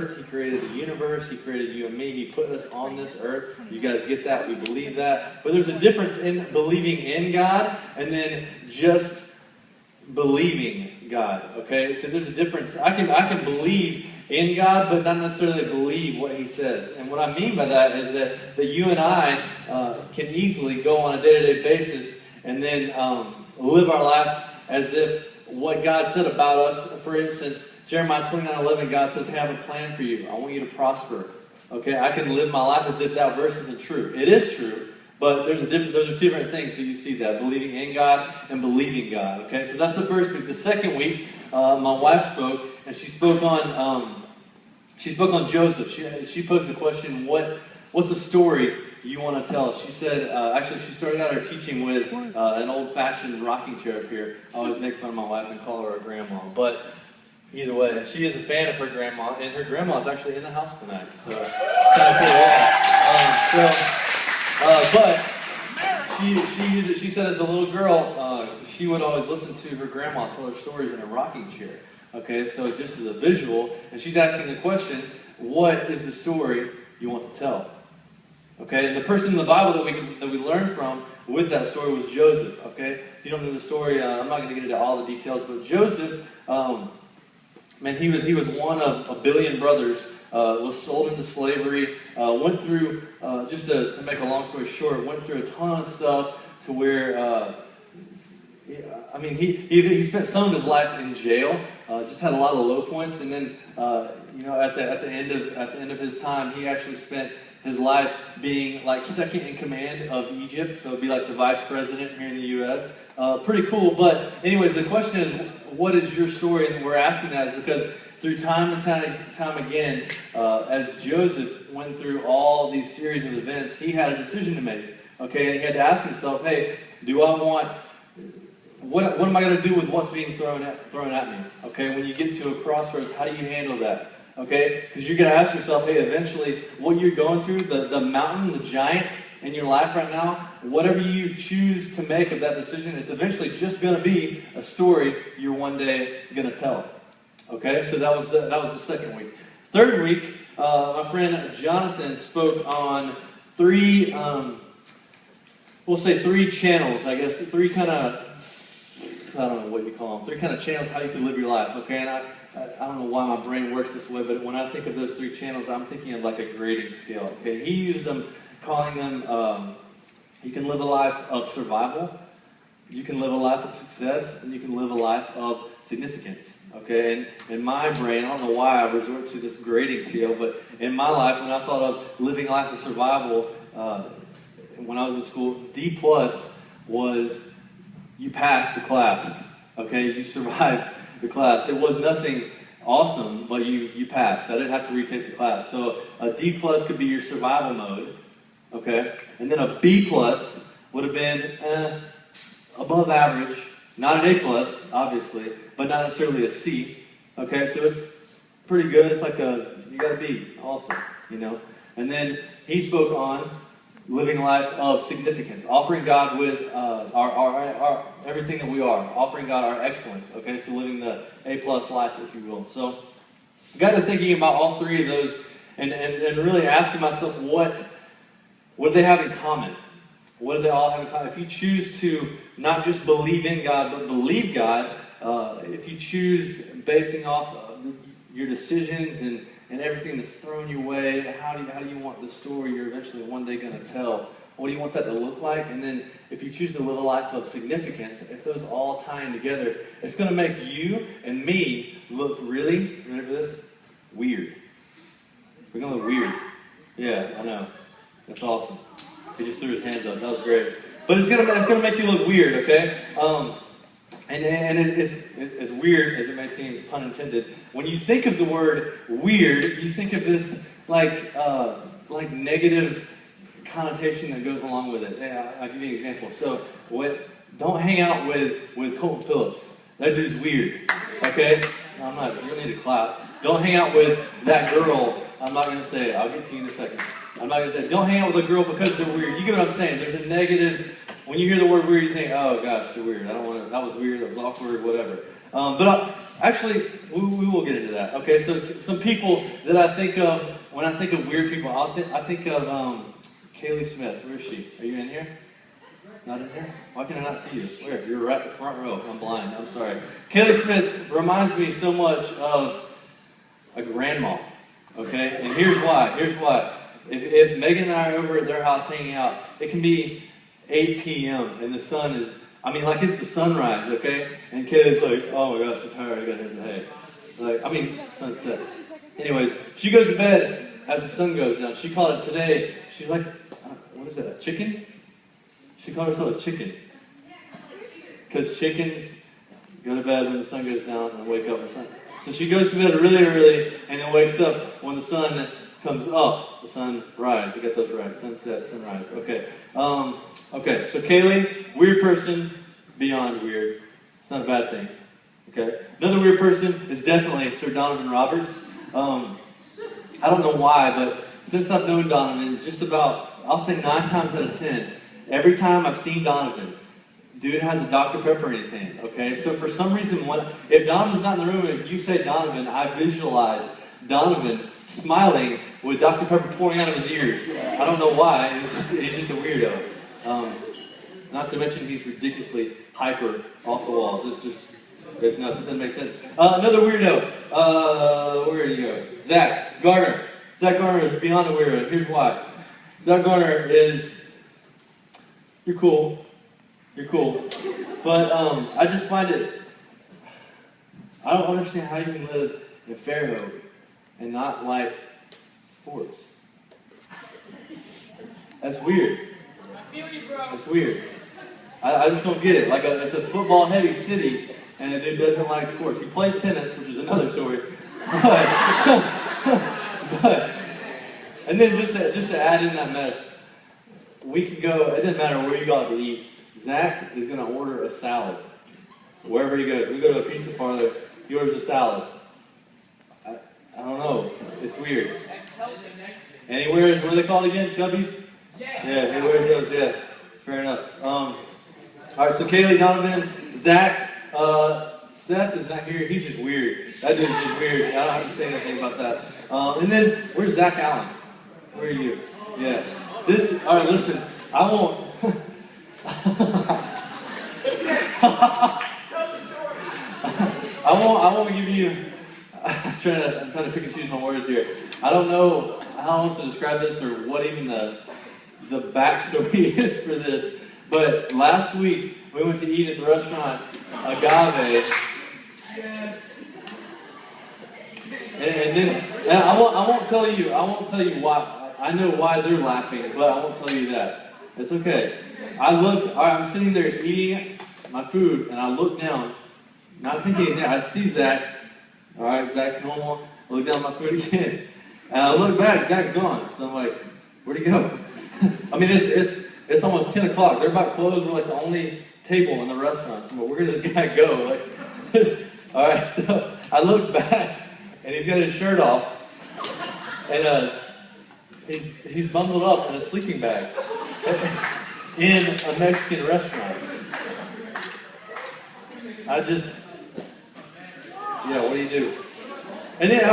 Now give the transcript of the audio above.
earth. He created the universe. He created you and me. He put us on this earth. You guys get that? We believe that. But there's a difference in believing in God and then just believing God. Okay? So there's a difference. I can believe in God, but not necessarily believe what He says. And what I mean by that is that you and I can easily go on a day-to-day basis and then live our life as if what God said about us, for instance, Jeremiah 29:11, God says, have a plan for you. I want you to prosper. Okay, I can live my life as if that verse isn't true. It is true, but those are two different things. So you see that, believing in God and believing God. Okay, so that's the first week. The second week, my wife spoke, and she spoke on Joseph. She posed the question, what's the story you want to tell? She said, actually, she started out her teaching with an old-fashioned rocking chair up here. I always make fun of my wife and call her a grandma. But either way, she is a fan of her grandma, and her grandma is actually in the house tonight. So, kind of cool. Yeah. But she said as a little girl, she would always listen to her grandma tell her stories in a rocking chair. Okay, so just as a visual, and she's asking the question, what is the story you want to tell? Okay, and the person in the Bible that we learned from with that story was Joseph. Okay, if you don't know the story, I'm not going to get into all the details, but Joseph, man, he was one of a billion brothers. Was sold into slavery. Went through, just to make a long story short, went through a ton of stuff to where, he spent some of his life in jail. Just had a lot of low points, and then at the end of his time, he actually spent his life being like second in command of Egypt, so it'd be like the vice president here in the U.S. Pretty cool. But anyways, the question is, what is your story? And we're asking that is because through time and time again, as Joseph went through all these series of events, he had a decision to make. Okay, and he had to ask himself, hey, what am I going to do with what's being thrown at me? Okay, when you get to a crossroads, how do you handle that? Okay, because you're going to ask yourself, hey, eventually, what you're going through, the mountain, the giant in your life right now, whatever you choose to make of that decision, it's eventually just going to be a story you're one day going to tell. Okay, so that was the second week. Third week, my friend Jonathan spoke on three channels, I guess, three kind of, I don't know what you call them, three kind of channels how you can live your life, okay? And I don't know why my brain works this way, but when I think of those three channels, I'm thinking of like a grading scale, okay? He used them, calling them, you can live a life of survival, you can live a life of success, and you can live a life of significance, okay? And in my brain, I don't know why I resort to this grading scale, but in my life, when I thought of living a life of survival, when I was in school, D+ was you passed the class, okay? You survived the class. It was nothing awesome, but you passed. I didn't have to retake the class. So a D+ could be your survival mode, okay? And then a B+ would have been above average, not an A+, obviously, but not necessarily a C, okay? So it's pretty good. It's like you got a B also, you know? And then he spoke on living a life of significance, offering God with our everything that we are, offering God our excellence, okay? So living the A+ life, if you will. So I got to thinking about all three of those and really asking myself, what do they have in common? What do they all have in common? If you choose to not just believe in God, but believe God, if you choose basing off your decisions and everything that's thrown your way, how do you want the story you're eventually one day going to tell? What do you want that to look like? And then if you choose to live a life of significance, if those all tie in together, it's going to make you and me look really, ready for this? Weird. We're going to look weird. Yeah, I know. That's awesome. He just threw his hands up. That was great. But it's gonna make you look weird, okay? And it's as weird as it may seem, pun intended. When you think of the word weird, you think of this like negative connotation that goes along with it. Yeah, I'll give you an example. So don't hang out with Colton Phillips. That dude's weird. Okay? No, I'm not. You don't need to clap. Don't hang out with that girl. I'm not gonna say it. I'll get to you in a second. I'm not going to say, don't hang out with a girl because they're weird. You get what I'm saying? There's a negative. When you hear the word weird, you think, oh, gosh, they're weird. I don't want to. That was weird. That was awkward, whatever. But Actually, we will get into that. Okay, so some people that I think of when I think of weird people, I think of Kaylee Smith. Where is she? Are you in here? Not in here? Why can I not see you? Where? You're right in the front row. I'm blind. I'm sorry. Kaylee Smith reminds me so much of a grandma. Okay, and here's why. Here's why. If Megan and I are over at their house hanging out, it can be 8 p.m. and the sun is, like it's the sunrise, okay? And Kaylee's like, oh my gosh, I'm tired, I gotta hit the hay. Sunset. Anyways, she goes to bed as the sun goes down. She called it today, she's like, what is that, a chicken? She called herself a chicken. Because chickens go to bed when the sun goes down and wake up when the sun. So she goes to bed really early and then wakes up when the sun comes up. The sunrise. You got those right. Sunset, sunrise. Okay. Okay. So Kaylee, weird person, beyond weird. It's not a bad thing. Okay. Another weird person is definitely Sir Donovan Roberts. I don't know why, but since I've known Donovan, just about, I'll say 9 times out of 10, every time I've seen Donovan, dude has a Dr. Pepper in his hand, okay? So for some reason, if Donovan's not in the room and you say Donovan, I visualize Donovan smiling with Dr. Pepper pouring out of his ears. I don't know why. He's just a weirdo. Not to mention he's ridiculously hyper off the walls. It's nuts. It doesn't make sense. Another weirdo. Where did he go? Zach Garner. Zach Garner is beyond a weirdo. Here's why. Zach Garner is, you're cool. You're cool. But I just find it, I don't understand how you can live in Fairhope and not like sports. That's weird. I feel you, bro. That's weird. I just don't get it. It's a football-heavy city, and the dude doesn't like sports. He plays tennis, which is another story. And then just to add in that mess, we could go, it doesn't matter where you go out to eat. Zach is going to order a salad. Wherever he goes. We go to a pizza parlor, he orders a salad. I don't know. It's weird. And he wears, what are they called again? Chubbies? Yeah, he wears those, yeah. Fair enough. All right, so Kaylee, Donovan, Zach, Seth is not here. He's just weird. That dude's just weird. I don't have to say anything about that. And then, where's Zach Allen? Where are you? Yeah. All right, listen. I won't give you. I'm trying to pick and choose my words here. I don't know how else to describe this or what even the backstory is for this. But last week we went to eat at the restaurant Agave. Yes. And I won't tell you why. I know why they're laughing, but I won't tell you that. It's okay. I'm sitting there eating my food, and I look down, not thinking anything. I see Zach. All right, Zach's normal. I look down at my food again, and I look back. Zach's gone. So I'm like, where'd he go? It's almost 10 o'clock. They're about to close. We're like the only table in the restaurant. So I'm like, where did this guy go? All right. So I look back, and he's got his shirt off, and he's bundled up in a sleeping bag in a Mexican restaurant. What do you do? And then